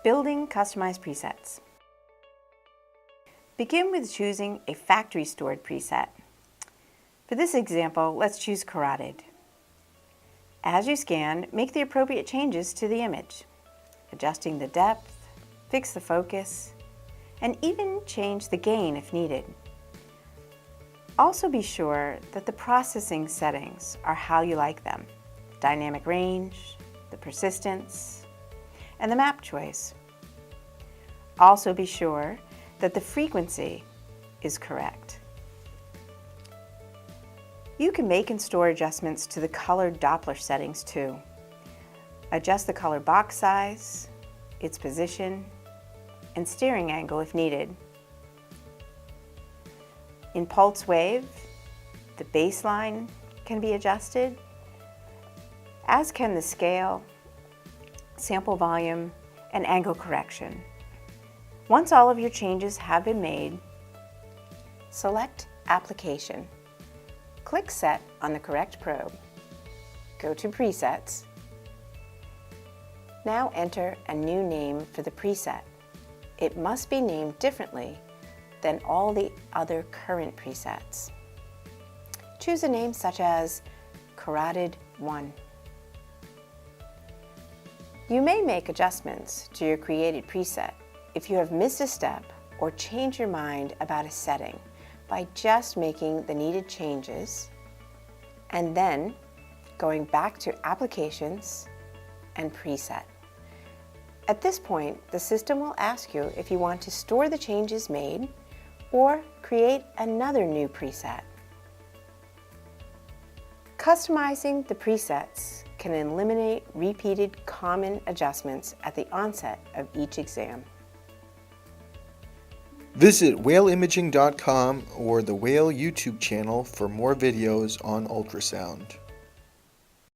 Building customized presets. Begin with choosing a factory stored preset. For this example, let's choose carotid. As you scan, make the appropriate changes to the image, adjusting the depth, fix the focus, and even change the gain if needed. Also be sure that the processing settings are how you like them: dynamic range, the persistence, and the map choice. Also be sure that the frequency is correct. You can make and store adjustments to the color Doppler settings too. Adjust the color box size, its position, and steering angle if needed. In pulse wave, the baseline can be adjusted, as can the scale, sample volume, and angle correction. Once all of your changes have been made, select Application. Click Set on the correct probe. Go to Presets. Now enter a new name for the preset. It must be named differently than all the other current presets. Choose a name such as Carotid 1. You may make adjustments to your created preset if you have missed a step or changed your mind about a setting by just making the needed changes and then going back to Applications and Preset. At this point, the system will ask you if you want to store the changes made or create another new preset. Customizing the presets can eliminate repeated common adjustments at the onset of each exam. Visit whaleimaging.com or the Whale YouTube channel for more videos on ultrasound.